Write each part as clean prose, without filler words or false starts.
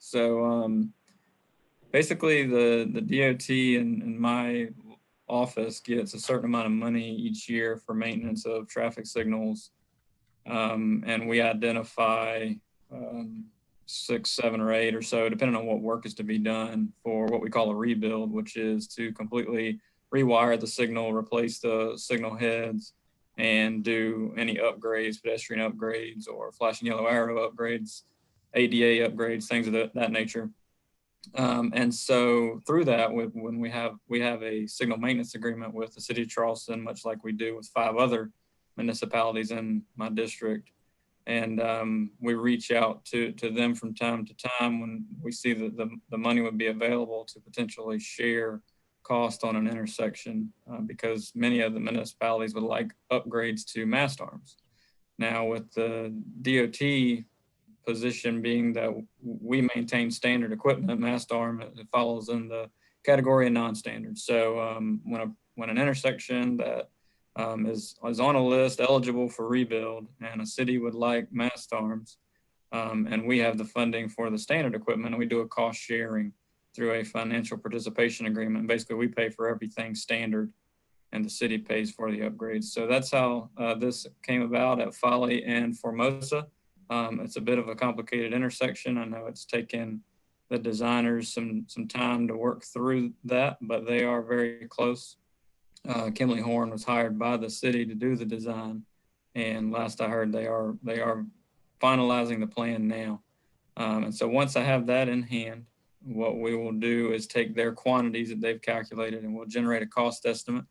So basically the DOT in my office gets a certain amount of money each year for maintenance of traffic signals. And we identify 6, 7, or 8 or so, depending on what work is to be done, for what we call a rebuild, which is to completely rewire the signal, replace the signal heads, and do any upgrades, pedestrian upgrades or flashing yellow arrow upgrades, ADA upgrades, things of that nature. And so through that, when we have a signal maintenance agreement with the city of Charleston, much like we do with 5 other municipalities in my district. And we reach out to them from time to time when we see that the money would be available to potentially share cost on an intersection, because many of the municipalities would like upgrades to mast arms. Now with the DOT position being that we maintain standard equipment, mast arm, it follows in the category of non-standard. So when an intersection that is on a list eligible for rebuild and a city would like mast arms, and we have the funding for the standard equipment, and we do a cost sharing through a financial participation agreement. Basically, we pay for everything standard and the city pays for the upgrades. So that's how this came about at Folly and Formosa. It's a bit of a complicated intersection. I know it's taken the designers some time to work through that, but they are very close. Kimley Horn was hired by the city to do the design, and last I heard, they are finalizing the plan now. And so once I have that in hand, what we will do is take their quantities that they've calculated, and we'll generate a cost estimate.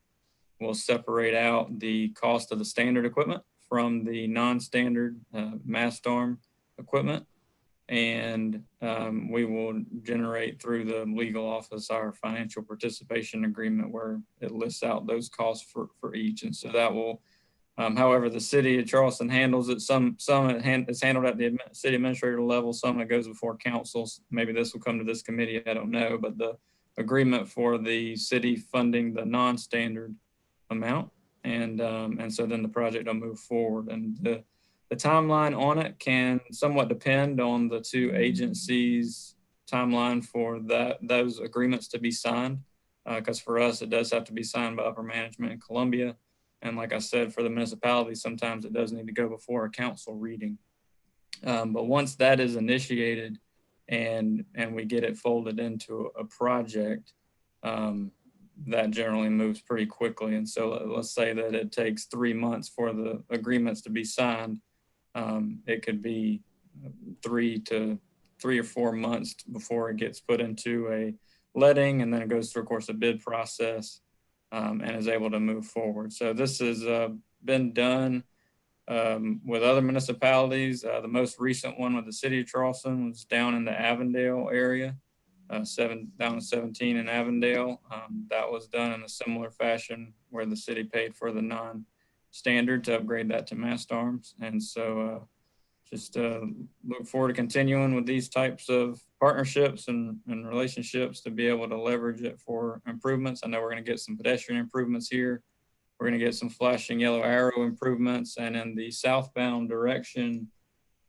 We'll separate out the cost of the standard equipment from the non-standard mast arm equipment, and we will generate through the legal office our financial participation agreement where it lists out those costs for each. And so that will, however the city of Charleston handles it, some it's handled at the city administrator level, some it goes before councils. Maybe this will come to this committee, I don't know, but the agreement for the city funding the non-standard amount. And so then the project will move forward. And the timeline on it can somewhat depend on the 2 agencies' timeline for those agreements to be signed. Because for us, it does have to be signed by upper management in Columbia. And like I said, for the municipalities, sometimes it does need to go before a council reading. But once that is initiated and we get it folded into a project, that generally moves pretty quickly. And so let's say that it takes 3 months for the agreements to be signed. It could be 3 or 4 months before it gets put into a letting, and then it goes through, of course, a bid process, and is able to move forward. So this has been done with other municipalities. The most recent one with the city of Charleston was down in the Avondale area. Down to 17 in Avondale. That was done in a similar fashion where the city paid for the non-standard to upgrade that to mast arms. And so just look forward to continuing with these types of partnerships and relationships to be able to leverage it for improvements. I know we're going to get some pedestrian improvements here. We're going to get some flashing yellow arrow improvements. And in the southbound direction,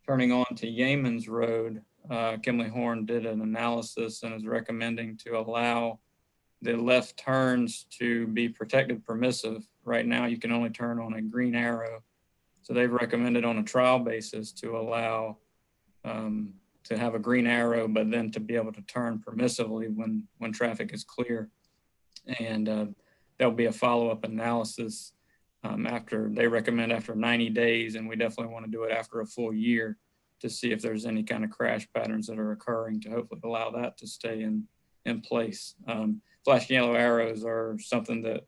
turning on to Yeamans Road, Kimley Horn did an analysis and is recommending to allow the left turns to be protected permissive. Right now, you can only turn on a green arrow. So they've recommended on a trial basis to allow to have a green arrow, but then to be able to turn permissively when traffic is clear. And there'll be a follow-up analysis after 90 days, and we definitely want to do it after a full year to see if there's any kind of crash patterns that are occurring to hopefully allow that to stay in place. Flashing yellow arrows are something that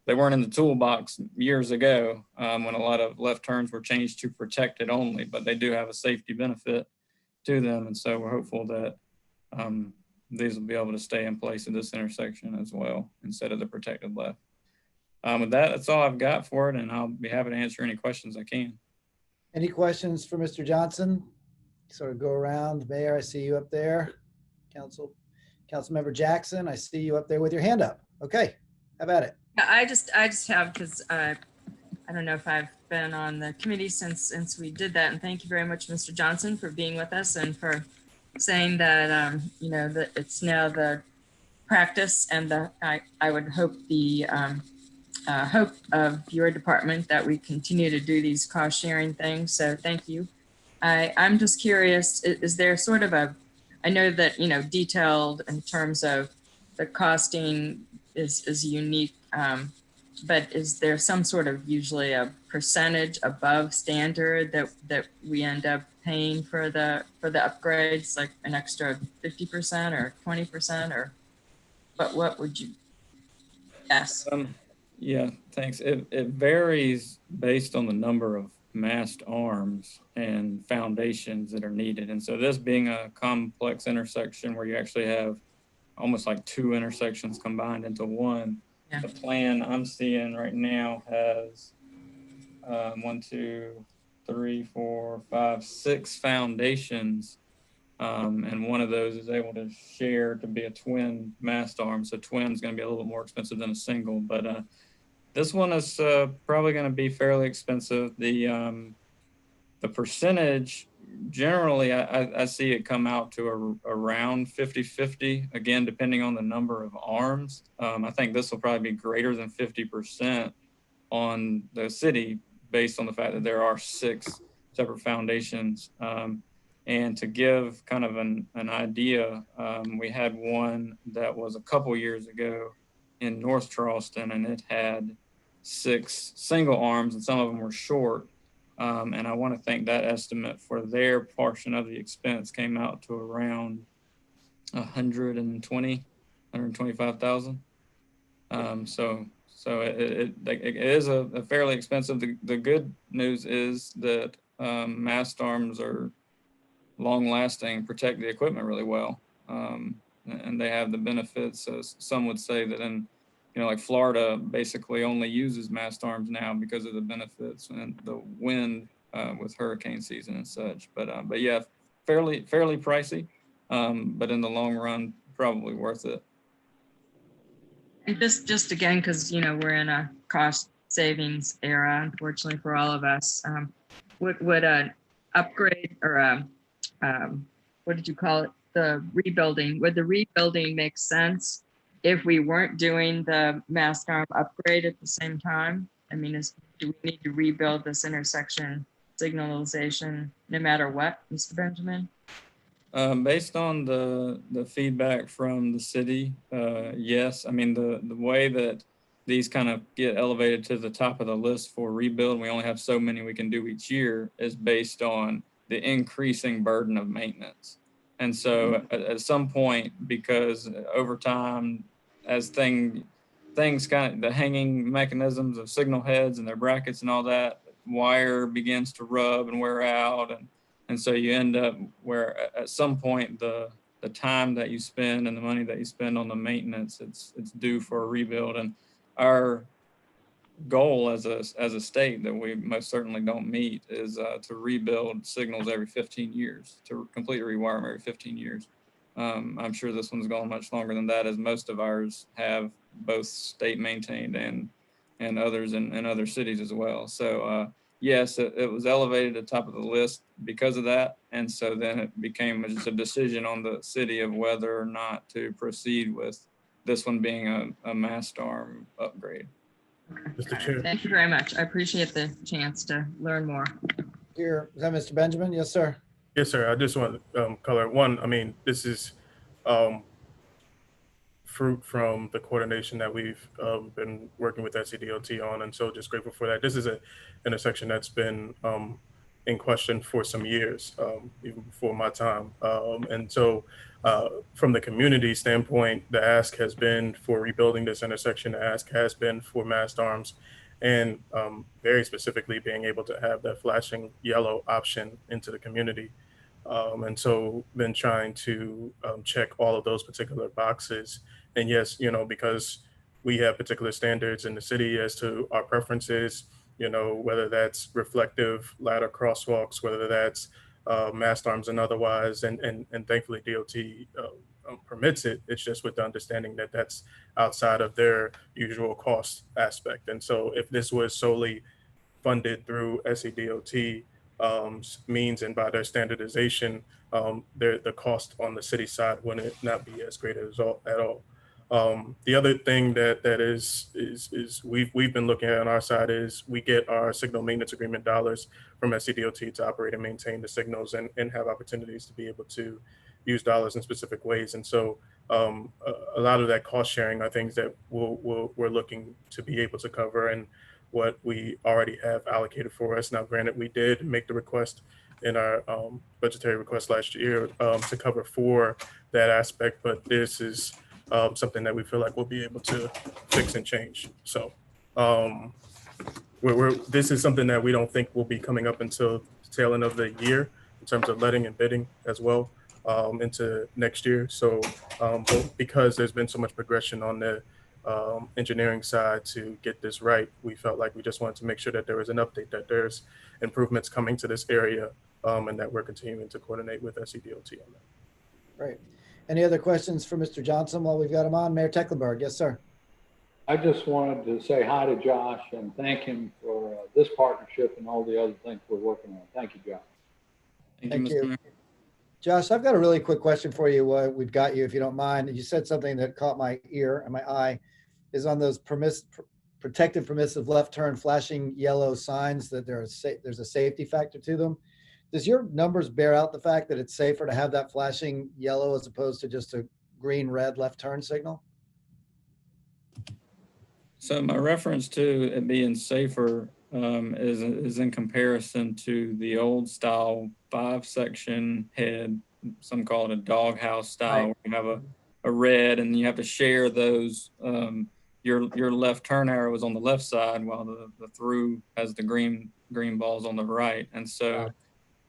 they weren't in the toolbox years ago when a lot of left turns were changed to protect it only, but they do have a safety benefit to them. And so we're hopeful that these will be able to stay in place at this intersection as well, instead of the protected left. With that, that's all I've got for it, and I'll be happy to answer any questions I can. Any questions for Mr. Johnson? Sort of go around. Mayor, I see you up there. Councilmember Jackson, I see you up there with your hand up. Okay, how about it? Yeah, I just have, because I don't know if I've been on the committee since we did that. And thank you very much, Mr. Johnson, for being with us and for saying that, you know, that it's now the practice and I would hope the hope of your department that we continue to do these cost sharing things. So thank you. I'm just curious, is there sort of a, I know that, you know, detailed in terms of the costing is unique, but is there some sort of usually a percentage above standard that we end up paying for the upgrades, like an extra 50% or 20%, or what would you guess? Yeah, thanks. It varies based on the number of mast arms and foundations that are needed. And so this being a complex intersection where you actually have almost like two intersections combined into one, Yeah. the plan I'm seeing right now has 1, 2, 3, 4, 5, 6 foundations. And one of those is able to share to be a twin mast arm. So twin is going to be a little bit more expensive than a single, but this one is probably going to be fairly expensive. The percentage, generally, I see it come out to around 50-50, again, depending on the number of arms. I think this will probably be greater than 50% on the city based on the fact that there are 6 separate foundations. And to give kind of an idea, we had one that was a couple years ago in North Charleston, and it had 6 single arms, and some of them were short. And I want to think that estimate for their portion of the expense came out to around 125,000. So it is a fairly expensive. The good news is that mast arms are long lasting, protect the equipment really well. And they have the benefits. Some would say that in, you know, like Florida basically only uses mast arms now because of the benefits and the wind with hurricane season and such. But yeah, fairly pricey, but in the long run, probably worth it. And just again, because, you know, we're in a cost savings era, unfortunately for all of us, would an upgrade or what did you call it? The rebuilding, would the rebuilding make sense if we weren't doing the mast arm upgrade at the same time? I mean, do we need to rebuild this intersection signalization no matter what, Mr. Benjamin? Based on the feedback from the city, yes. I mean, the way that these kind of get elevated to the top of the list for rebuild, and we only have so many we can do each year, is based on the increasing burden of maintenance. And so at some point, because over time, as things kind of, the hanging mechanisms of signal heads and their brackets and all that, wire begins to rub and wear out. And so you end up where at some point, the time that you spend and the money that you spend on the maintenance, it's due for a rebuild. And our goal as a state that we most certainly don't meet is to rebuild signals every 15 years, to completely rewire them every 15 years. I'm sure this one's going much longer than that, as most of ours have, both state maintained and others in other cities as well. So yes, it was elevated to the top of the list because of that. And so then it became just a decision on the city of whether or not to proceed with this one being a mast arm upgrade. Mr. Chair. Thank you very much. I appreciate the chance to learn more. Here, is that Mr. Benjamin? Yes, sir. Yes, sir. I just want to color one. I mean, this is fruit from the coordination that we've been working with SCDOT on, and so just grateful for that. This is an intersection that's been in question for some years, even before my time. And so from the community standpoint, the ask has been for rebuilding this intersection. The ask has been for mast arms, and very specifically being able to have that flashing yellow option into the community. And so been trying to check all of those particular boxes. And yes, you know, because we have particular standards in the city as to our preferences, you know, whether that's reflective ladder crosswalks, whether that's mast arms and otherwise, and thankfully DOT permits it. It's just with the understanding that that's outside of their usual cost aspect. And so if this was solely funded through SCDOT means, and by their standardization, the cost on the city side wouldn't not be as great at all. The other thing that is we've been looking at on our side is we get our signal maintenance agreement dollars from SCDOT to operate and maintain the signals and have opportunities to be able to use dollars in specific ways. And so a lot of that cost sharing are things that we're looking to be able to cover and what we already have allocated for us. Now, granted, we did make the request in our budgetary request last year to cover for that aspect, but this is something that we feel like we'll be able to fix and change. So this is something that we don't think will be coming up until the tail end of the year in terms of letting and bidding as well into next year. So but because there's been so much progression on the engineering side to get this right, we felt like we just wanted to make sure that there was an update, that there's improvements coming to this area, and that we're continuing to coordinate with SCDOT on that. Great. Any other questions for Mr. Johnson while we've got him on? Mayor Tecklenburg, yes, sir. I just wanted to say hi to Josh and thank him for this partnership and all the other things we're working on. Thank you, Josh. Thank Mr. you. Mayor. Josh, I've got a really quick question for you. We've got you, if you don't mind. You said something that caught my ear and my eye, is on those protective permissive left turn flashing yellow signs that there's a safety factor to them. Does your numbers bear out the fact that it's safer to have that flashing yellow as opposed to just a green, red left turn signal? So my reference to it being safer is in comparison to the old style 5-section head. Some call it a doghouse style, Right. where you have a red and you have to share those. Your left turn arrow is on the left side while the through has the green balls on the right. And so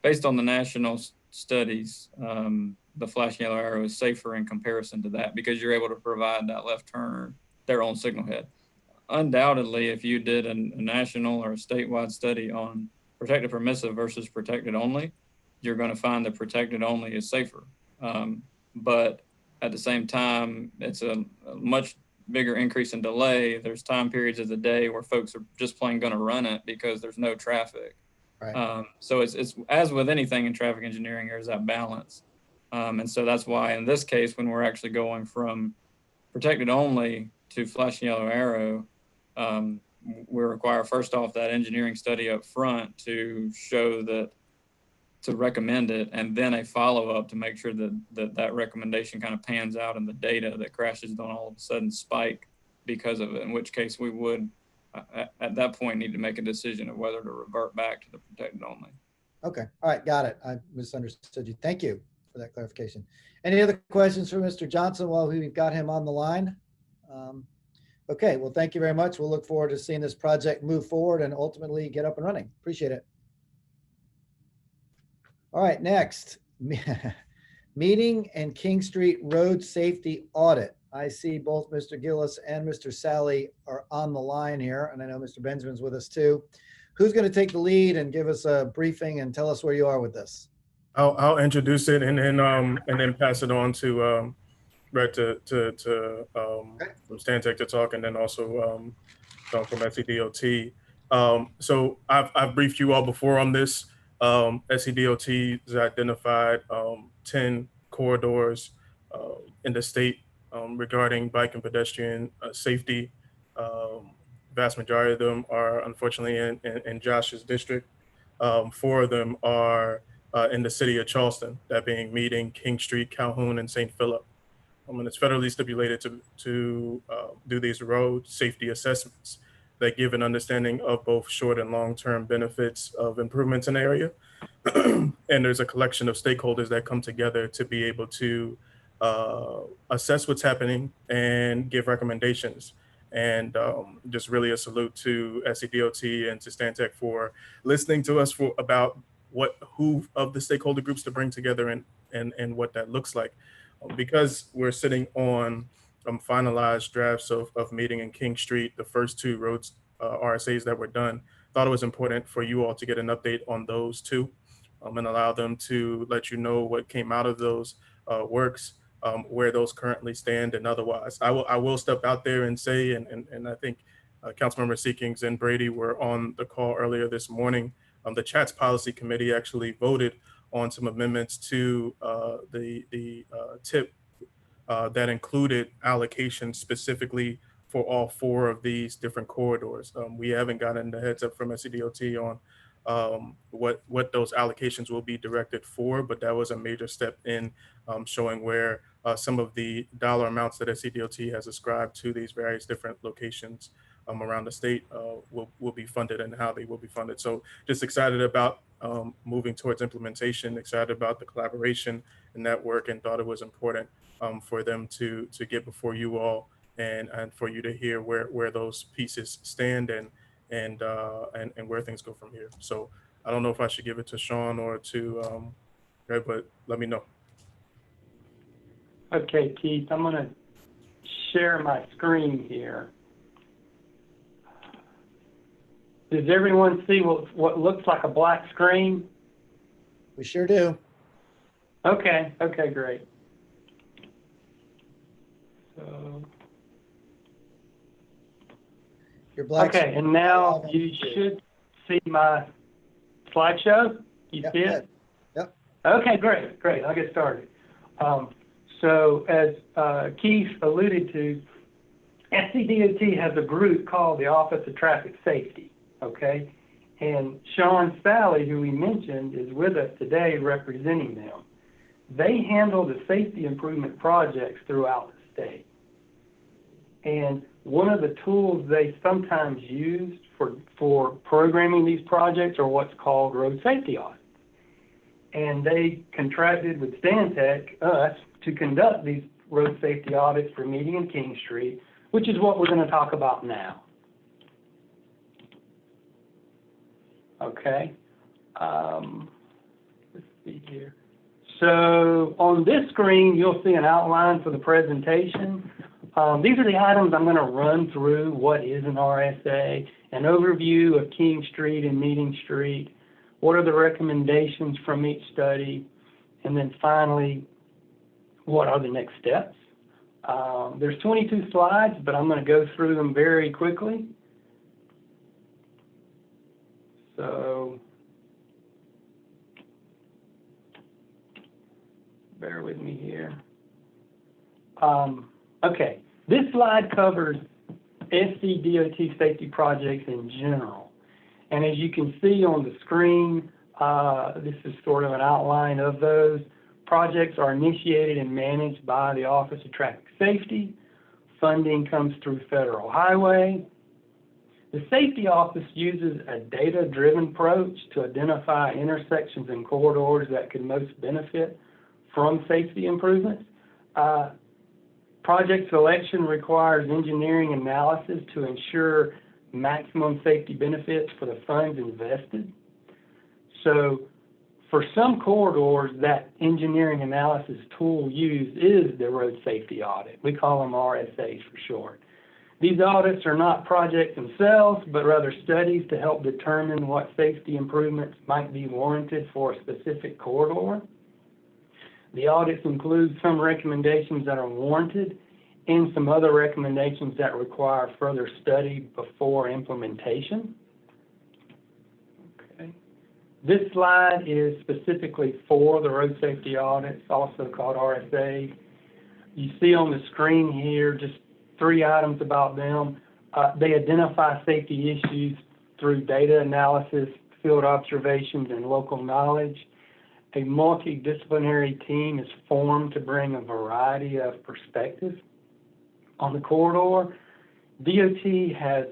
based on the national studies, the flashing yellow arrow is safer in comparison to that because you're able to provide that left turner their own signal head. Undoubtedly, if you did a national or a statewide study on protected permissive versus protected only, you're going to find that protected only is safer. But at the same time, it's a much bigger increase in delay. There's time periods of the day where folks are just plain going to run it because there's no traffic. Right. So it's as with anything in traffic engineering, there's that balance. And so that's why in this case, when we're actually going from protected only to flashing yellow arrow, we require first off that engineering study up front to show that, to recommend it, and then a follow-up to make sure that recommendation kind of pans out in the data, that crashes don't all of a sudden spike because of it, in which case we would at that point need to make a decision of whether to revert back to the protected only. Okay. All right. Got it. I misunderstood you. Thank you for that clarification. Any other questions for Mr. Johnson while we've got him on the line? Okay. Well, thank you very much. We'll look forward to seeing this project move forward and ultimately get up and running. Appreciate it. All right. Next, meeting and King Street road safety audit. I see both Mr. Gillis and Mr. Sally are on the line here, and I know Mr. Benjamin's with us too. Who's going to take the lead and give us a briefing and tell us where you are with this? I'll introduce it and then pass it on to Brett from Stantec to talk, and then also from SCDOT. So I've briefed you all before on this. SCDOT has identified 10 corridors in the state regarding bike and pedestrian safety. Vast majority of them are unfortunately in Josh's district. 4 of them are in the city of Charleston, that being Meeting, King Street, Calhoun, and St. Philip. And it's federally stipulated to do these road safety assessments that give an understanding of both short and long-term benefits of improvements in the area. And there's a collection of stakeholders that come together to be able to assess what's happening and give recommendations. And just really a salute to SCDOT and to Stantec for listening to us about who of the stakeholder groups to bring together and what that looks like. Because we're sitting on finalized drafts of Meeting in King Street, the first 2 roads RSAs that were done, thought it was important for you all to get an update on those 2 and allow them to let you know what came out of those works, where those currently stand and otherwise. I will step out there and say, and I think Councilmember Seekings and Brady were on the call earlier this morning. The Chats Policy Committee actually voted on some amendments to the TIP that included allocations specifically for all 4 of these different corridors. We haven't gotten the heads up from SCDOT on what those allocations will be directed for, but that was a major step in showing where some of the dollar amounts that SCDOT has ascribed to these various different locations around the state will be funded and how they will be funded. So just excited about moving towards implementation, excited about the collaboration and network, and thought it was important for them to get before you all and for you to hear where those pieces stand and where things go from here. So I don't know if I should give it to Sean or to Greg, but let me know. Okay, Keith, I'm going to share my screen here. Does everyone see what looks like a black screen? We sure do. Okay, great. So, Your black okay, and now you should see my slideshow. You see it? Yep. Okay, great. I'll get started. So as Keith alluded to, SCDOT has a group called the Office of Traffic Safety, okay? And Sean Sally, who we mentioned, is with us today representing them. They handle the safety improvement projects throughout the state. And one of the tools they sometimes use for programming these projects are what's called road safety audits. And they contracted with Stantec, us, to conduct these road safety audits for Meeting and King Street, which is what we're going to talk about now. Okay. Let's see here. So on this screen, you'll see an outline for the presentation. These are the items I'm going to run through. What is an RSA? An overview of King Street and Meeting Street. What are the recommendations from each study? And then finally, what are the next steps? There's 22 slides, but I'm going to go through them very quickly. So bear with me here. Okay, this slide covers SCDOT safety projects in general. And as you can see on the screen, this is sort of an outline of those. Projects are initiated and managed by the Office of Traffic Safety. Funding comes through Federal Highway. The Safety Office uses a data-driven approach to identify intersections and corridors that could most benefit from safety improvements. Project selection requires engineering analysis to ensure maximum safety benefits for the funds invested. So for some corridors, that engineering analysis tool used is the road safety audit. We call them RSAs for short. These audits are not projects themselves, but rather studies to help determine what safety improvements might be warranted for a specific corridor. The audits include some recommendations that are warranted and some other recommendations that require further study before implementation. Okay. This slide is specifically for the road safety audits, also called RSA. You see on the screen here just 3 items about them. They identify safety issues through data analysis, field observations, and local knowledge. A multidisciplinary team is formed to bring a variety of perspectives on the corridor. DOT has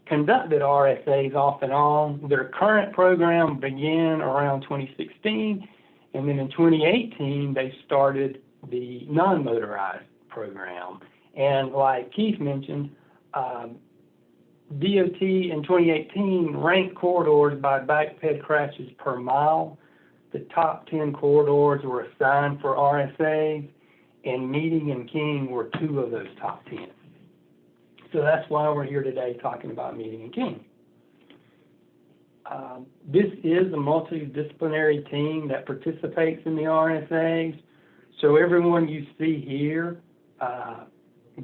conducted RSAs off and on. Their current program began around 2016, and then in 2018, they started the non-motorized program. And like Keith mentioned, DOT in 2018 ranked corridors by biped crashes per mile. The top 10 corridors were assigned for RSAs, and Meeting and King were 2 of those top 10. So that's why we're here today talking about Meeting and King. This is a multidisciplinary team that participates in the RSAs. So everyone you see here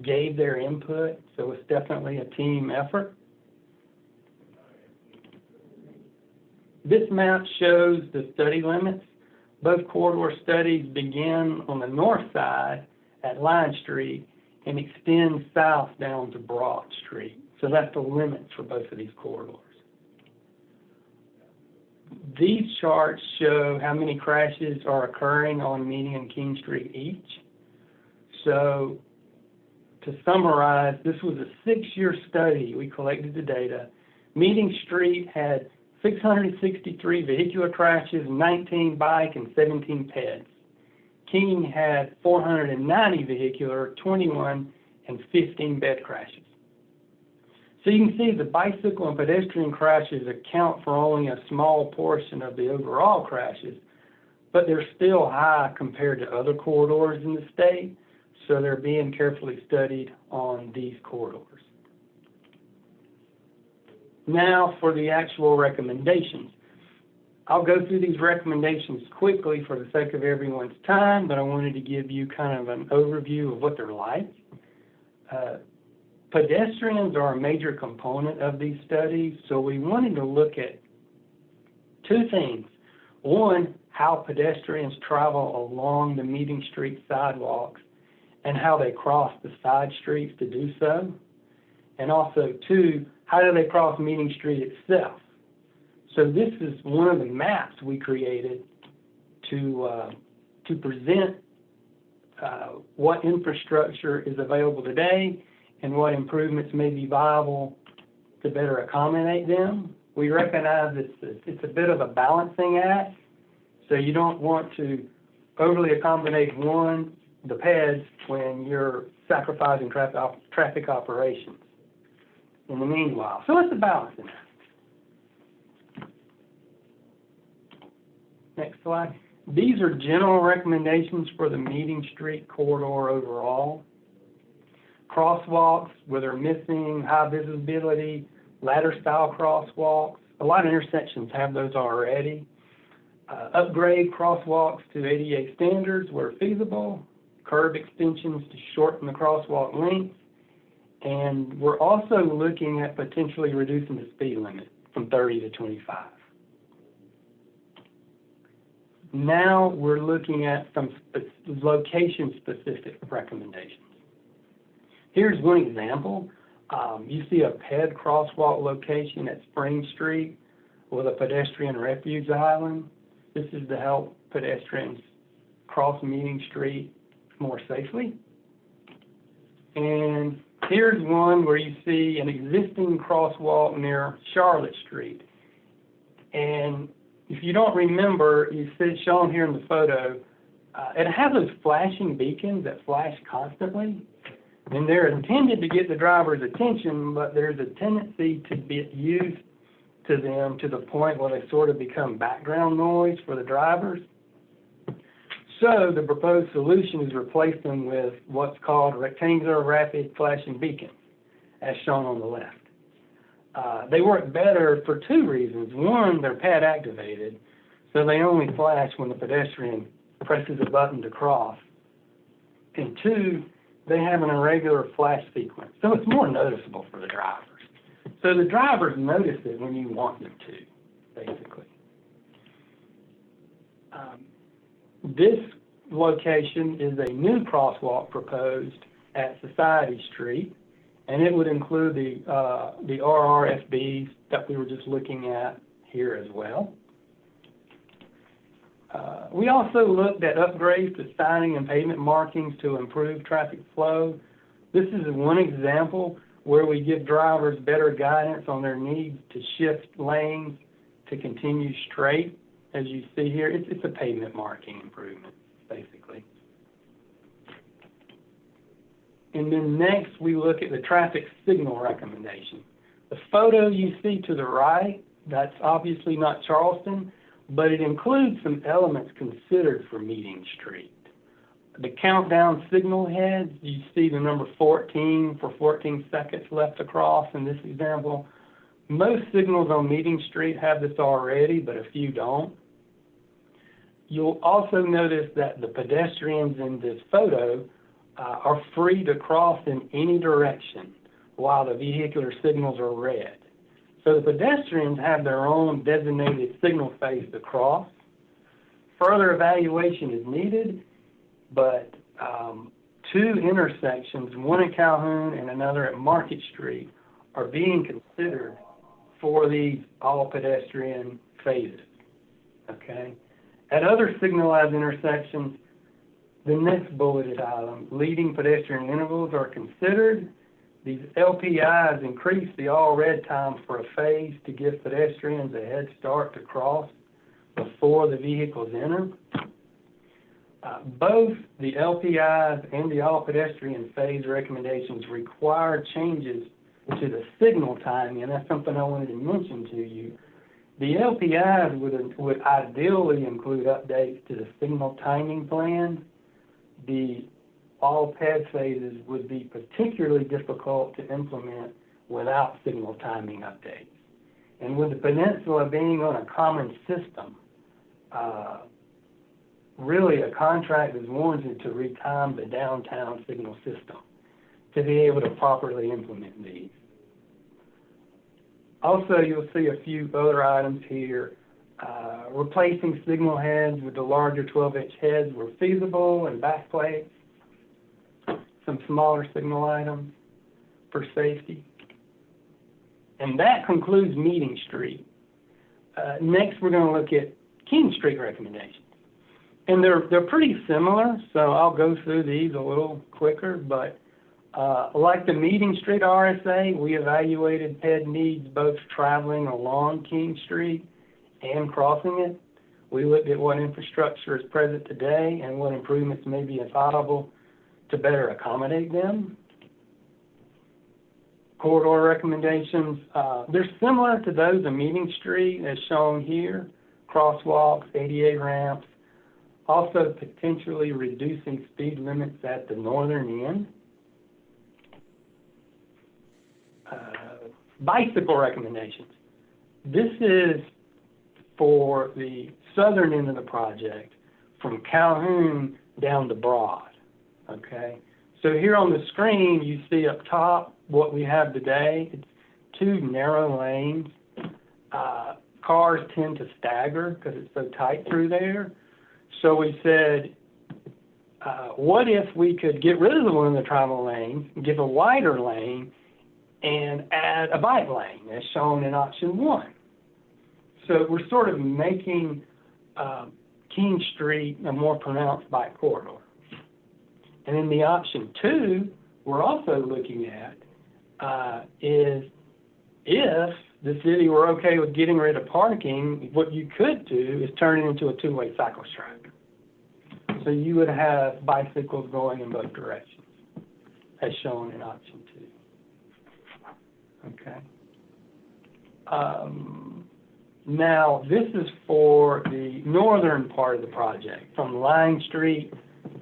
gave their input, so it's definitely a team effort. This map shows the study limits. Both corridor studies begin on the north side at Line Street and extend south down to Broad Street. So that's the limits for both of these corridors. These charts show how many crashes are occurring on Meeting and King Street each. So to summarize, this was a 6-year study. We collected the data. Meeting Street had 663 vehicular crashes, 19 bike, and 17 peds. King had 490 vehicular, 21, and 15 bed crashes. So you can see the bicycle and pedestrian crashes account for only a small portion of the overall crashes, but they're still high compared to other corridors in the state, so they're being carefully studied on these corridors. Now for the actual recommendations. I'll go through these recommendations quickly for the sake of everyone's time, but I wanted to give you kind of an overview of what they're like. Pedestrians are a major component of these studies, so we wanted to look at two things. One, how pedestrians travel along the Meeting Street sidewalks and how they cross the side streets to do so. And also, two, how do they cross Meeting Street itself? So this is one of the maps we created to present what infrastructure is available today and what improvements may be viable to better accommodate them. We recognize it's a bit of a balancing act, so you don't want to overly accommodate the PEDs, when you're sacrificing traffic operations in the meanwhile. So it's a balancing act. Next slide. These are general recommendations for the Meeting Street corridor overall. Crosswalks where they're missing, high visibility, ladder style crosswalks. A lot of intersections have those already. Upgrade crosswalks to ADA standards where feasible, curb extensions to shorten the crosswalk length, and we're also looking at potentially reducing the speed limit from 30 to 25. Now we're looking at some location-specific recommendations. Here's one example. You see a PED crosswalk location at Spring Street with a pedestrian refuge island. This is to help pedestrians cross Meeting Street more safely. And here's one where you see an existing crosswalk near Charlotte Street. And if you don't remember, you see it shown here in the photo, it has those flashing beacons that flash constantly. And they're intended to get the driver's attention, but there's a tendency to be used to them to the point where they sort of become background noise for the drivers. So the proposed solution is replace them with what's called rectangular rapid flashing beacons, as shown on the left. They work better for two reasons. One, they're pad activated, so they only flash when the pedestrian presses a button to cross. And two, they have an irregular flash sequence, so it's more noticeable for the drivers. So the drivers notice it when you want them to, basically. This location is a new crosswalk proposed at Society Street, and it would include the RRFBs that we were just looking at here as well. We also looked at upgrades to signing and pavement markings to improve traffic flow. This is one example where we give drivers better guidance on their need to shift lanes to continue straight. As you see here, it's a pavement marking improvement, basically. And then next, we look at the traffic signal recommendation. The photo you see to the right, that's obviously not Charleston, but it includes some elements considered for Meeting Street. The countdown signal heads, you see the number 14 for 14 seconds left across in this example. Most signals on Meeting Street have this already, but a few don't. You'll also notice that the pedestrians in this photo are free to cross in any direction while the vehicular signals are red. So So the pedestrians have their own designated signal phase to cross. Further evaluation is needed, but two intersections, one at Calhoun and another at Market Street, are being considered for these all pedestrian phases, okay? At other signalized intersections, the next bulleted item, leading pedestrian intervals are considered. These LPIs increase the all red time for a phase to give pedestrians a head start to cross before the vehicles enter. Both the LPIs and the all pedestrian phase recommendations require changes to the signal timing, and that's something I wanted to mention to you. The LPIs would ideally include updates to the signal timing plan. The all PED phases would be particularly difficult to implement without signal timing updates. And with the peninsula being on a common system, really a contract is warranted to retime the downtown signal system to be able to properly implement these. Also, you'll see a few other items here. Replacing signal heads with the larger 12-inch heads were feasible, and backplates. Some smaller signal items for safety. And that concludes Meeting Street. Next, we're going to look at King Street recommendations. And they're pretty similar, so I'll go through these a little quicker, but like the Meeting Street RSA, we evaluated PED needs both traveling along King Street and crossing it. We looked at what infrastructure is present today and what improvements may be available to better accommodate them. Corridor recommendations, they're similar to those of Meeting Street as shown here, crosswalks, ADA ramps, also potentially reducing speed limits at the northern end. Bicycle recommendations. This is for the southern end of the project from Calhoun down to Broad, okay? So here on the screen, you see up top what we have today. It's two narrow lanes. Cars tend to stagger because it's so tight through there. So we said, what if we could get rid of the one in the travel lane, give a wider lane, and add a bike lane, as shown in option 1. So we're sort of making King Street a more pronounced bike corridor. And in the option 2, we're also looking at is if the city were okay with getting rid of parking, what you could do is turn it into a two-way cycle track. So you would have bicycles going in both directions, as shown in option 2. Okay. Now, this is for the northern part of the project, from Line Street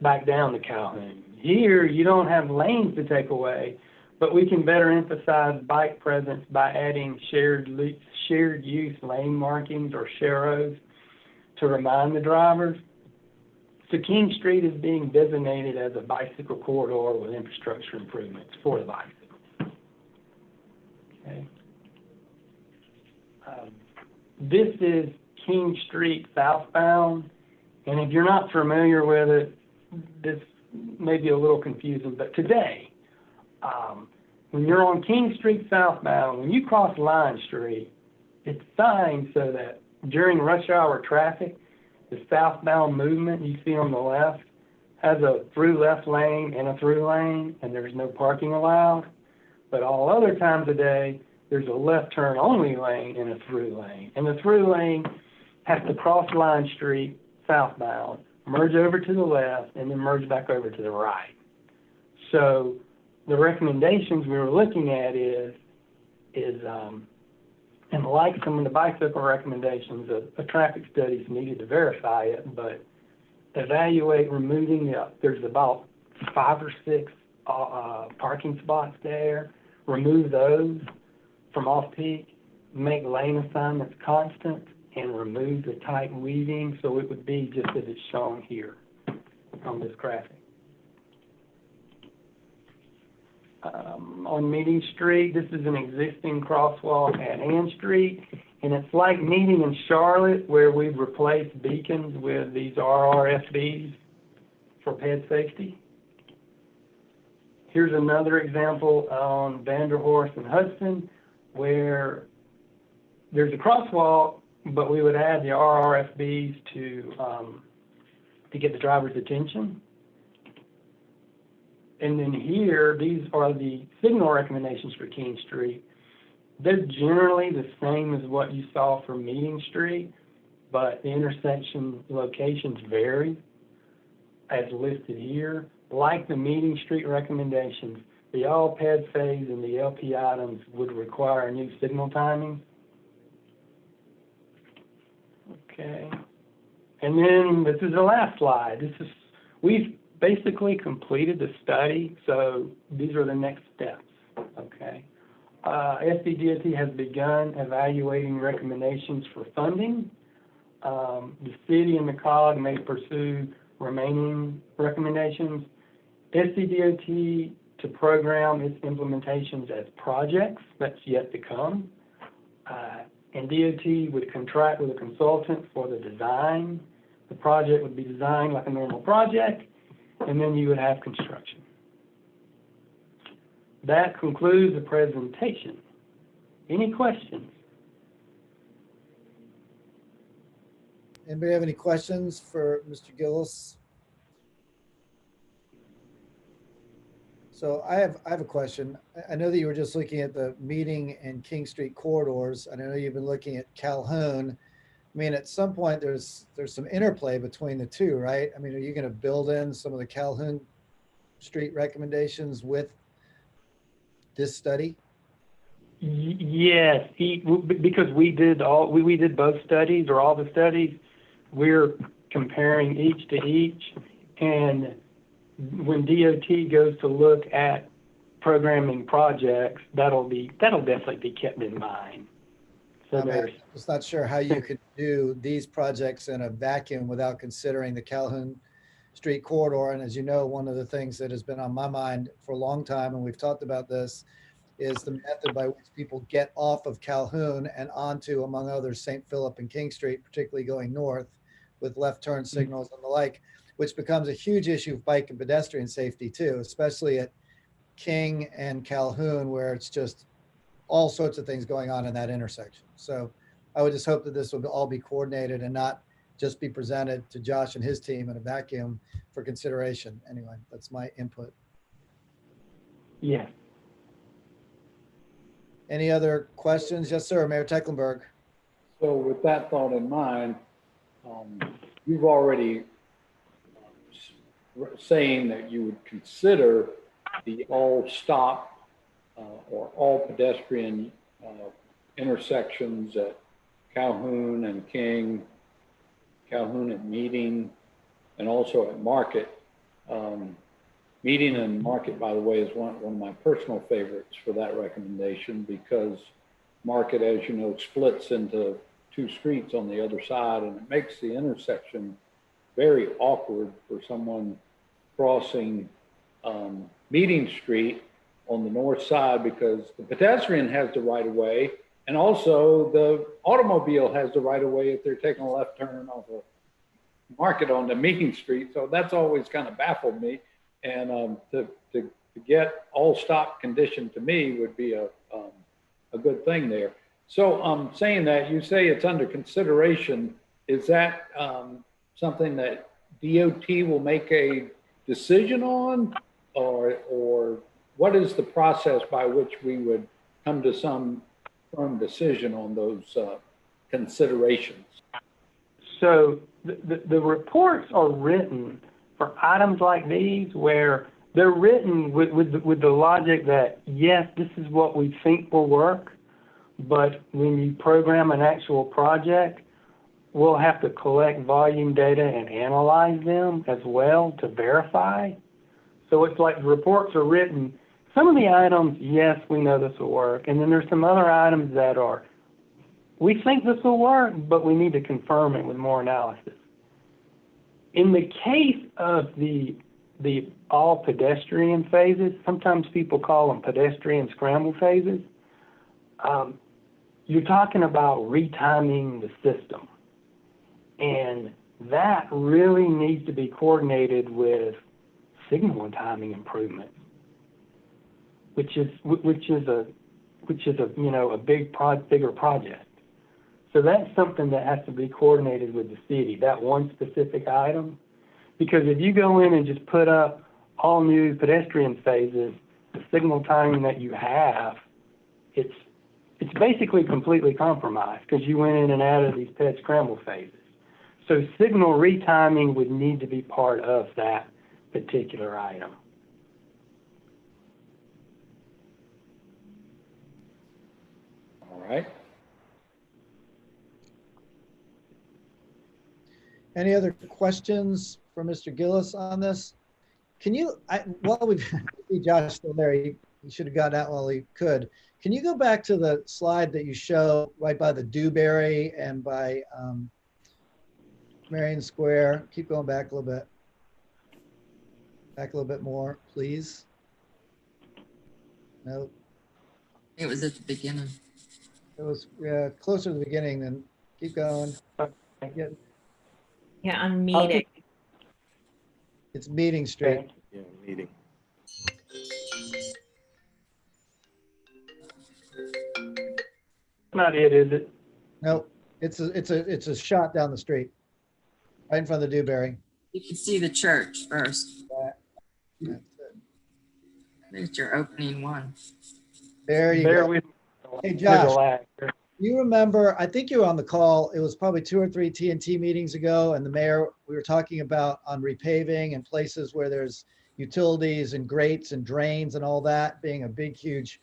back down to Calhoun. Here, you don't have lanes to take away, but we can better emphasize bike presence by adding shared use lane markings or sharrows to remind the drivers. So King Street is being designated as a bicycle corridor with infrastructure improvements for the bicycle. Okay. This is King Street southbound, and if you're not familiar with it, this may be a little confusing, but today, when you're on King Street southbound, when you cross Line Street, it's signed so that during rush hour traffic, the southbound movement you see on the left has a through left lane and a through lane, and there's no parking allowed. But all other times of day, there's a left turn only lane and a through lane. And the through lane has to cross Line Street southbound, merge over to the left, and then merge back over to the right. So the recommendations we were looking at is and like some of the bicycle recommendations, a traffic study is needed to verify it, but evaluate removing there's about 5 or 6 parking spots there, remove those from off-peak, make lane assignments constant, and remove the tight weaving so it would be just as it's shown here on this graphic. on Meeting Street. This is an existing crosswalk at Ann Street, and it's like meeting in Charlotte where we've replaced beacons with these RRFBs for ped safety. Here's another example on Vanderhorst and Hudson where there's a crosswalk, but we would add the RRFBs to get the driver's attention. And then here, these are the signal recommendations for King Street. They're generally the same as what you saw for Meeting Street, but the intersection locations vary as listed here. Like the Meeting Street recommendations, the all ped phase and the LP items would require new signal timing. Okay. And then this is the last slide. We've basically completed the study, so these are the next steps, okay? SCDOT has begun evaluating recommendations for funding. The city and the COG may pursue remaining recommendations. SCDOT to program its implementations as projects, that's yet to come. And DOT would contract with a consultant for the design. The project would be designed like a normal project, and then you would have construction. That concludes the presentation. Any questions? Anybody have any questions for Mr. Gillis? So I have a question. I know that you were just looking at the Meeting and King Street corridors, and I know you've been looking at Calhoun. I mean, at some point there's some interplay between the two, right? I mean, are you going to build in some of the Calhoun Street recommendations with this study? Yes, because we did both studies, or all the studies. We're comparing each to each, and when DOT goes to look at programming projects, that'll definitely be kept in mind. So I'm just not sure how you could do these projects in a vacuum without considering the Calhoun Street corridor. And as you know, one of the things that has been on my mind for a long time, and we've talked about this, is the method by which people get off of Calhoun and onto, among others, St. Philip and King Street, particularly going north with left turn signals and the like, which becomes a huge issue of bike and pedestrian safety too, especially at King and Calhoun, where it's just all sorts of things going on in that intersection. So I would just hope that this will all be coordinated and not just be presented to Josh and his team in a vacuum for consideration. Anyway, that's my input. Yeah. Any other questions? Yes, sir, Mayor Tecklenburg. So with that thought in mind, you've already saying that you would consider the all stop or all pedestrian intersections at Calhoun and King, Calhoun at Meeting, and also at Market. Meeting and Market, by the way, is one of my personal favorites for that recommendation, because Market, as you know, splits into two streets on the other side, and it makes the intersection very awkward for someone crossing Meeting Street on the north side, because the pedestrian has the right of way, and also the automobile has the right of way if they're taking a left turn off of Market onto Meeting Street. So that's always kind of baffled me. And to get all stop condition to me would be a good thing there. So saying that, you say it's under consideration. Is that something that DOT will make a decision on, or what is the process by which we would come to some firm decision on those considerations? So the reports are written for items like these, where they're written with the logic that, yes, this is what we think will work, but when you program an actual project, we'll have to collect volume data and analyze them as well to verify. So it's like the reports are written. Some of the items, yes, we know this will work. And then there's some other items that are, we think this will work, but we need to confirm it with more analysis. In the case of the the all pedestrian phases, sometimes people call them pedestrian scramble phases, you're talking about retiming the system. And that really needs to be coordinated with signal and timing improvements, which is a bigger project. So that's something that has to be coordinated with the city, that one specific item. Because if you go in and just put up all new pedestrian phases, the signal timing that you have, it's basically completely compromised because you went in and added these ped scramble phases. So signal retiming would need to be part of that particular item. All right. Any other questions for Mr. Gillis on this? Can you, while we've see Josh still there, he should have got out while he could. Can you go back to the slide that you show right by the Dewberry and by Marion Square? Keep going back a little bit. Back a little bit more, please. Nope. It was at the beginning. It was closer to the beginning, then keep going. Yeah, on meeting. It's Meeting Street. Yeah, meeting. Not it, is it? Nope, it's a shot down the street, right in front of the Dewberry. You can see the church first. That's it. There's your opening one. There you Bear go. with me. Hey, There's a Josh, lag. you remember, I think you were on the call, it was probably 2 or 3 TNT meetings ago, and the mayor, we were talking about on repaving and places where there's utilities and grates and drains and all that being a big, huge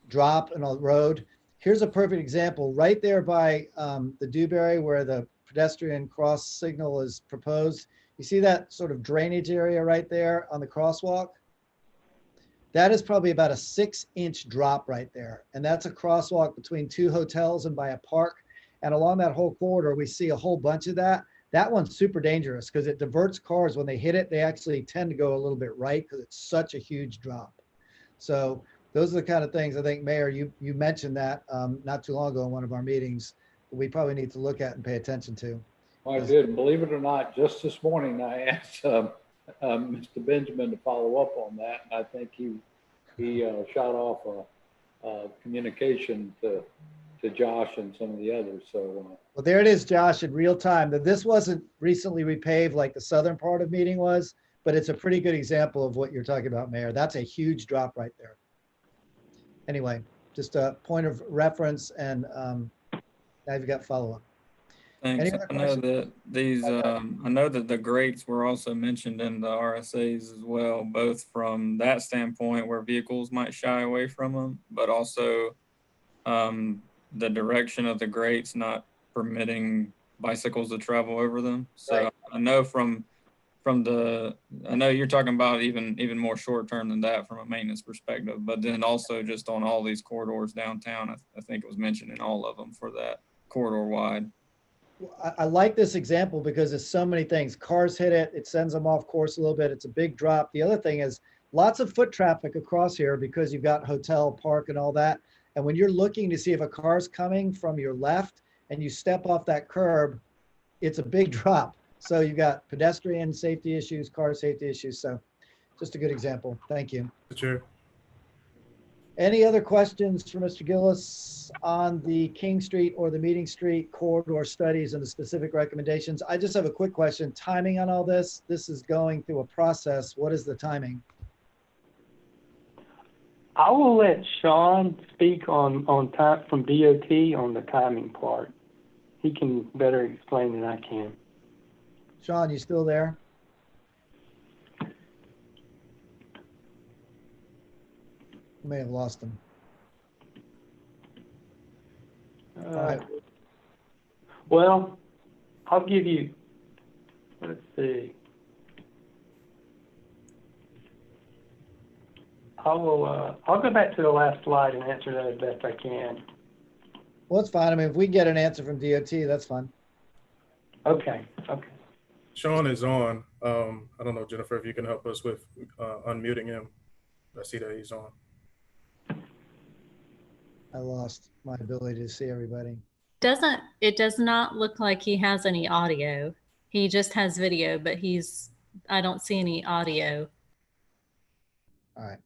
drop in a road. Here's a perfect example, right there by the Dewberry where the pedestrian cross signal is proposed. You see that sort of drainage area right there on the crosswalk? That is probably about a 6-inch drop right there. And that's a crosswalk between 2 hotels and by a park. And along that whole corridor, we see a whole bunch of that. That one's super dangerous because it diverts cars. When they hit it, they actually tend to go a little bit right because it's such a huge drop. So those are the kind of things I think, Mayor, you mentioned that not too long ago in one of our meetings, we probably need to look at and pay attention to. I did, believe it or not, just this morning, I asked Mr. Benjamin to follow up on that. And I think he shot off a communication to Josh and some of the others. So, well, there it is, Josh, in real time. That this wasn't recently repaved like the southern part of Meeting was, but it's a pretty good example of what you're talking about, Mayor. That's a huge drop right there. Anyway, just a point of reference, and now you've got follow-up. Thanks. I know that these, I know that the grates were also mentioned in the RSAs as well, both from that standpoint where vehicles might shy away from them, but also the direction of the grates not permitting bicycles to travel over them. So right. I know I know you're talking about even more short term than that from a maintenance perspective, but then also just on all these corridors downtown, I think it was mentioned in all of them for that corridor wide. I like this example because there's so many things. Cars hit it, it sends them off course a little bit. It's a big drop. The other thing is lots of foot traffic across here because you've got hotel, park, and all that. And when you're looking to see if a car's coming from your left and you step off that curb, it's a big drop. So you've got pedestrian safety issues, car safety issues. So just a good example. Thank you. Sure. Any other questions for Mr. Gillis on the King Street or the Meeting Street corridor studies and the specific recommendations? I just have a quick question. Timing on all this? This is going through a process. What is the timing? I will let Sean speak on time from DOT on the timing part. He can better explain than I can. Sean, you still there? May have lost him. All right. Well, I'll give you, let's see. I'll go back to the last slide and answer that as best I can. Well, it's fine. I mean, if we get an answer from DOT, that's fine. Okay. Sean is on. I don't know, Jennifer, if you can help us with unmuting him. I see that he's on. I lost my ability to see everybody. It does not look like he has any audio. He just has video, but I don't see any audio. All right.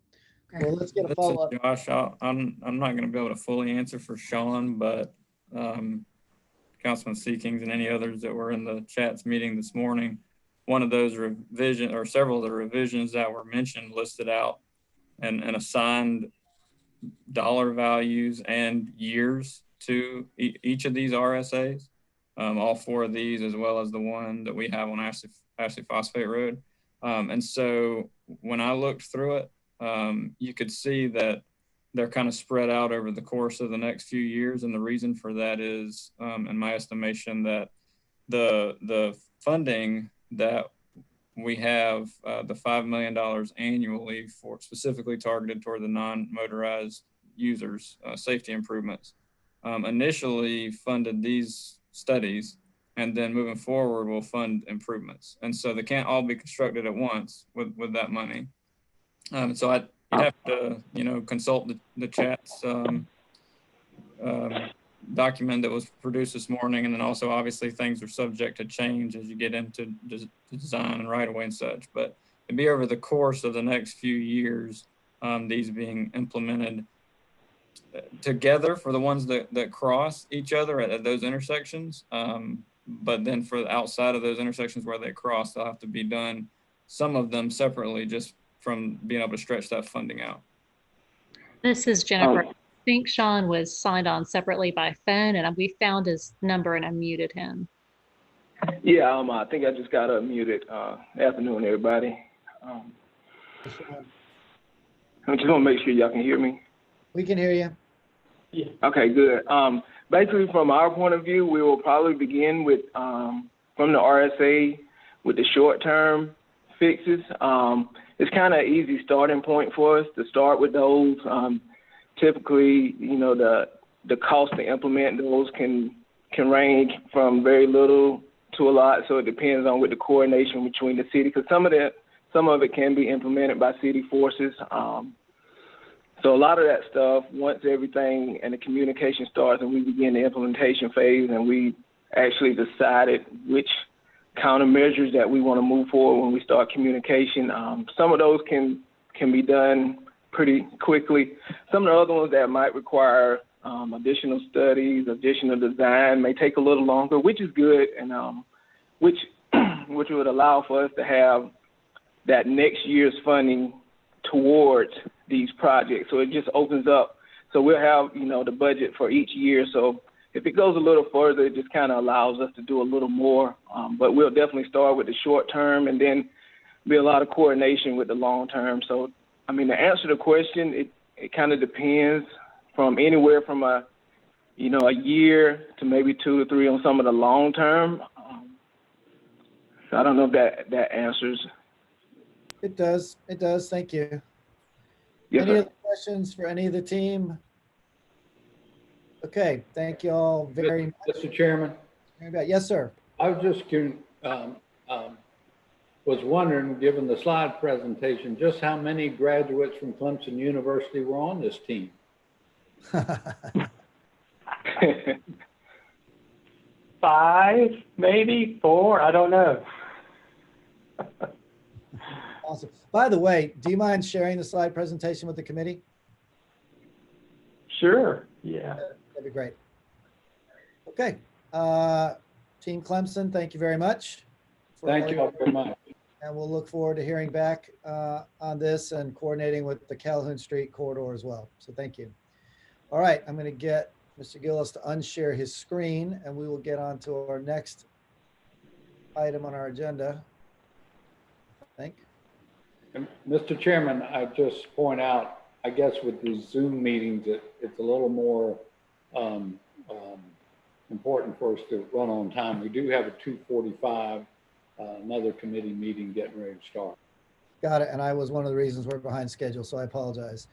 Okay. Well, let's get a This is follow-up. Josh, I'm not going to be able to fully answer for Sean, but Councilman Seekings and any others that were in the chats meeting this morning, one of those revision or several of the revisions that were mentioned listed out and assigned dollar values and years to each of these RSAs, all four of these, as well as the one that we have on Ashley Phosphate Road. And so when I looked through it, you could see that they're kind of spread out over the course of the next few years. And the reason for that is, in my estimation, that the funding that we have, the $5 million annually for specifically targeted toward the non-motorized users, safety improvements, initially funded these studies, and then moving forward will fund improvements. And so they can't all be constructed at once with that money. So you'd have to, consult the chat's document that was produced this morning. And then also obviously things are subject to change as you get into design and right of way and such, but it'd be over the course of the next few years, these being implemented together for the ones that cross each other at those intersections. But then for the outside of those intersections where they cross, they'll have to be done, some of them separately, just from being able to stretch that funding out. This is Jennifer. I think Sean was signed on separately by phone, and we found his number and I muted him. Yeah, I think I just got unmuted. Afternoon, everybody. I just want to make sure y'all can hear me. We can hear you. Yeah. Okay, good. Basically, from our point of view, we will probably begin with from the RSA with the short-term fixes. It's kind of an easy starting point for us to start with those. Typically, the cost to implement those can range from very little to a lot. So it depends on with the coordination between the city, because some of it can be implemented by city forces. So a lot of that stuff, once everything and the communication starts and we begin the implementation phase and we actually decided which countermeasures that we want to move forward when we start communication, some of those can be done pretty quickly. Some of the other ones that might require additional studies, additional design may take a little longer, which is good, and which would allow for us to have that next year's funding towards these projects. So it just opens up. So we'll have, the budget for each year. So if it goes a little further, it just kind of allows us to do a little more. But we'll definitely start with the short term and then be a lot of coordination with the long term. So, to answer the question, it kind of depends from anywhere from a year to maybe 2 to 3 on some of the long term. So I don't know if that answers. It does. It does. Thank you. Yes, any sir. other questions for any of the team? Okay. Thank you all very much. Mr. Chairman, Yes, sir. I was just was wondering, given the slide presentation, just how many graduates from Clemson University were on this team? 5, maybe 4. I don't know. Awesome. By the way, do you mind sharing the slide presentation with the committee? Sure. Yeah. That'd be great. Okay. Team Clemson, thank you very much. Thank you all very much. And we'll look forward to hearing back on this and coordinating with the Calhoun Street corridor as well. So thank you. All right, I'm going to get Mr. Gillis to unshare his screen and we will get on to our next item on our agenda. I think. And Mr. Chairman, I just point out, I guess with these Zoom meetings, it's a little more important for us to run on time. We do have a 2:45, another committee meeting getting ready to start. Got it. And I was one of the reasons we're behind schedule, so I apologize.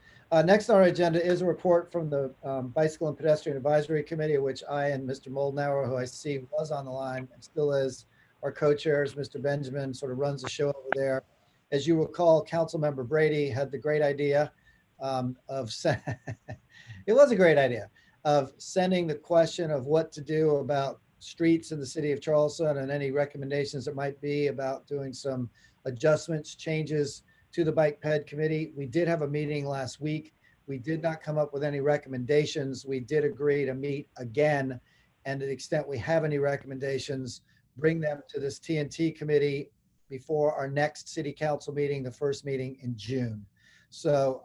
Next on our agenda is a report from the Bicycle and Pedestrian Advisory Committee, which I and Mr. Moldenauer, who I see was on the line and still is, our co-chairs, Mr. Benjamin sort of runs the show over there. As you recall, Councilmember Brady had the great idea it was a great idea of sending the question of what to do about streets in the city of Charleston and any recommendations that might be about doing some adjustments, changes to the Bike Ped Committee. We did have a meeting last week. We did not come up with any recommendations. We did agree to meet again. And to the extent we have any recommendations, bring them to this TNT committee before our next city council meeting, the first meeting in June. So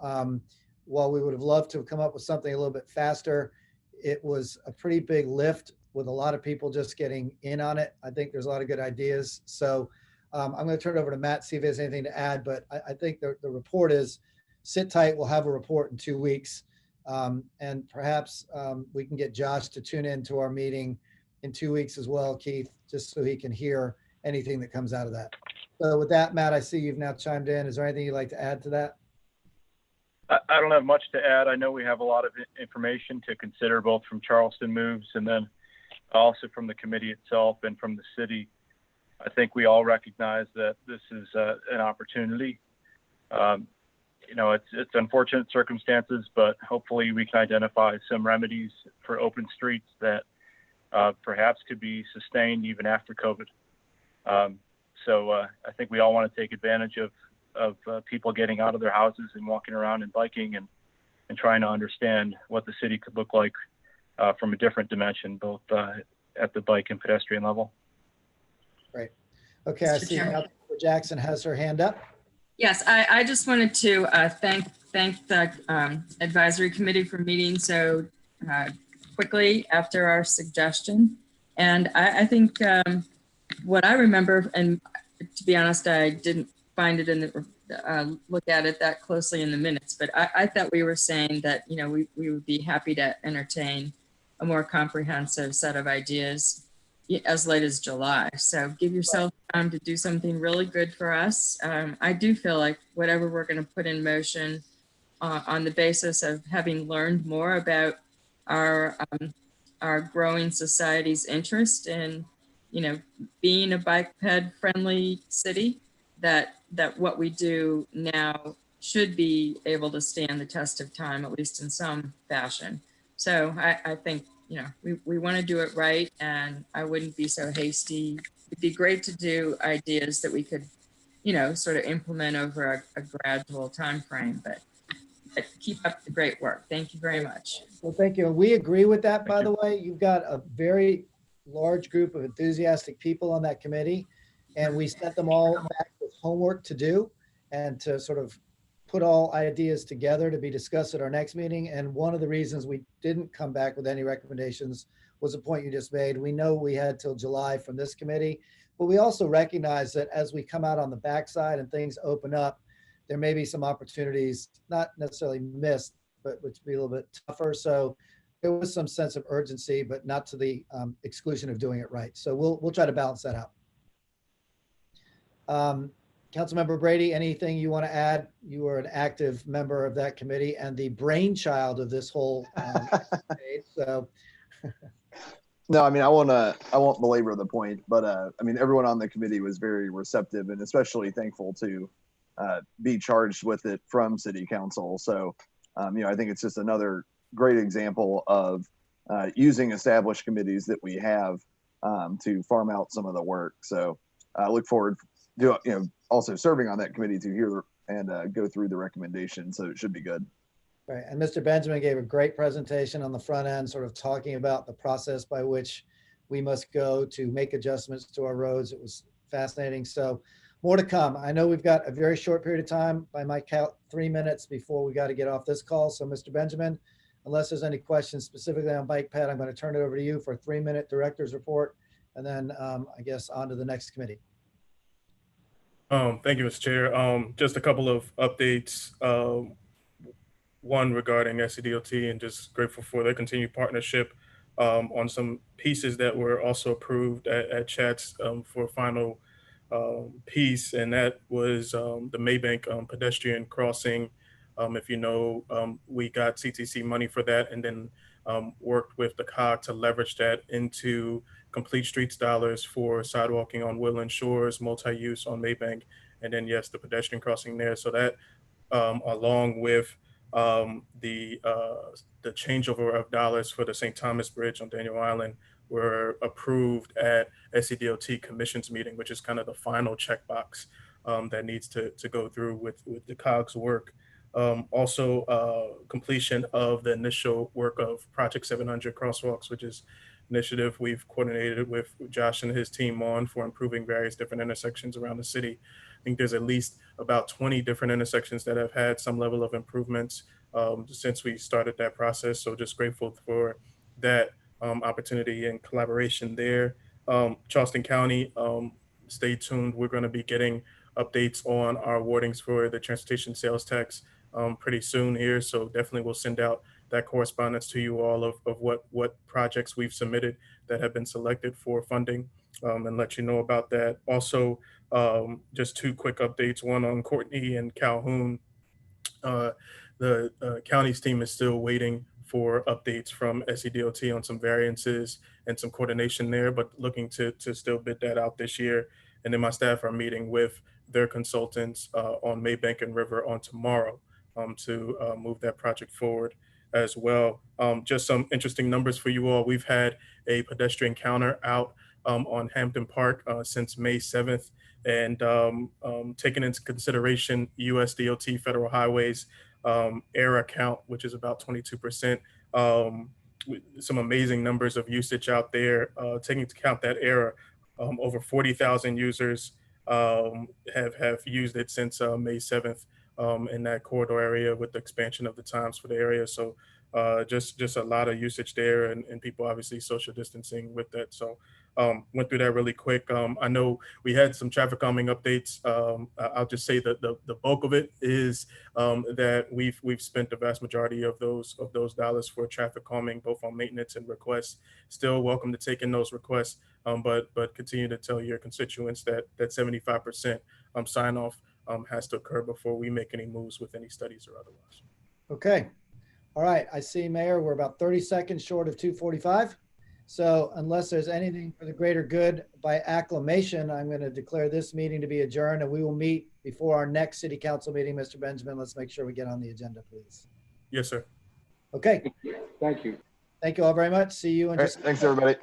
while we would have loved to have come up with something a little bit faster, it was a pretty big lift with a lot of people just getting in on it. I think there's a lot of good ideas. So I'm going to turn it over to Matt, see if he has anything to add, but I think the report is sit tight. We'll have a report in 2 weeks. And perhaps we can get Josh to tune into our meeting in 2 weeks as well, Keith, just so he can hear anything that comes out of that. So with that, Matt, I see you've now chimed in. Is there anything you'd like to add to that? I don't have much to add. I know we have a lot of information to consider, both from Charleston Moves and then also from the committee itself and from the city. I think we all recognize that this is an opportunity. You know, it's unfortunate circumstances, but hopefully we can identify some remedies for open streets that perhaps could be sustained even after COVID. So I think we all want to take advantage of people getting out of their houses and walking around and biking and trying to understand what the city could look like from a different dimension, both at the bike and pedestrian level. Great. Okay, I see now Jackson has her hand up. Yes, I just wanted to thank the advisory committee for meeting so quickly after our suggestion. And I think what I remember, and to be honest, I didn't find it in the look at it that closely in the minutes, but I thought we were saying that, you know, we would be happy to entertain a more comprehensive set of ideas as late as July. So give yourself time to do something really good for us. I do feel like whatever we're going to put in motion on the basis of having learned more about our growing society's interest in, you know, being a bike ped friendly city, that what we do now should be able to stand the test of time, at least in some fashion. So I think, you know, we want to do it right, and I wouldn't be so hasty. It'd be great to do ideas that we could, you know, sort of implement over a gradual time frame, but keep up the great work. Thank you very much. Well, thank you. And we agree with that, by the way. You've got a very large group of enthusiastic people on that committee, and we sent them all back with homework to do and to sort of put all ideas together to be discussed at our next meeting. And one of the reasons we didn't come back with any recommendations was the point you just made. We know we had till July from this committee, but we also recognize that as we come out on the backside and things open up, there may be some opportunities, not necessarily missed, but which be a little bit tougher. So there was some sense of urgency, but not to the exclusion of doing it right. So we'll try to balance that out. Councilmember Brady, anything you want to add? You are an active member of that committee and the brainchild of this whole debate, so. No, I mean, I won't belabor the point, but I mean, everyone on the committee was very receptive and especially thankful to be charged with it from City Council. So, you know, I think it's just another great example of using established committees that we have to farm out some of the work. So I look forward to, you know, also serving on that committee to hear and go through the recommendations. So it should be good. Right. And Mr. Benjamin gave a great presentation on the front end, sort of talking about the process by which we must go to make adjustments to our roads. It was fascinating. So more to come. I know we've got a very short period of time, by my count, 3 minutes before we got to get off this call. So Mr. Benjamin, unless there's any questions specifically on bike ped, I'm going to turn it over to you for a 3-minute director's report, and then I guess on to the next committee. Thank you, Mr. Chair. Just a couple of updates. One regarding SCDOT, and just grateful for their continued partnership on some pieces that were also approved at Chats for final piece, and that was the Maybank pedestrian crossing. If you know, we got CTC money for that, and then worked with the COG to leverage that into complete streets dollars for sidewalking on Woodland Shores, multi-use on Maybank, and then yes, the pedestrian crossing there. So that along with the changeover of dollars for the St. Thomas Bridge on Daniel Island were approved at SCDOT commissions meeting, which is kind of the final checkbox that needs to go through with the COGS work. Also, completion of the initial work of Project 700 crosswalks, which is initiative we've coordinated with Josh and his team on for improving various different intersections around the city. I think there's at least about 20 different intersections that have had some level of improvements since we started that process. So just grateful for that opportunity and collaboration there. Charleston County, stay tuned. We're going to be getting updates on our awardings for the transportation sales tax pretty soon here. So definitely we'll send out that correspondence to you all of what projects we've submitted that have been selected for funding and let you know about that. Also, just two quick updates, one on Courtney and Calhoun. The county's team is still waiting for updates from SCDOT on some variances and some coordination there, but looking to still bid that out this year. And then my staff are meeting with their consultants on Maybank and River on tomorrow to move that project forward as well. Just some interesting numbers for you all. We've had a pedestrian counter out on Hampton Park since May 7th, and taking into consideration US DOT federal highways error count, which is about 22%. Some amazing numbers of usage out there. Taking into account that error, over 40,000 users have used it since May 7th in that corridor area with the expansion of the times for the area. So just a lot of usage there, and people obviously social distancing with that. So went through that really quick. I know we had some traffic calming updates. I'll just say that the bulk of it is that we've spent the vast majority of those dollars for traffic calming, both on maintenance and requests. Still welcome to take in those requests, but continue to tell your constituents that 75% sign off has to occur before we make any moves with any studies or otherwise. Okay. All right. I see, Mayor, we're about 30 seconds short of 2:45. So unless there's anything for the greater good, by acclamation, I'm going to declare this meeting to be adjourned, and we will meet before our next city council meeting. Mr. Benjamin, let's make sure we get on the agenda, please. Yes, sir. Okay. Thank you. Thank you all very much. See you in just Thanks, everybody.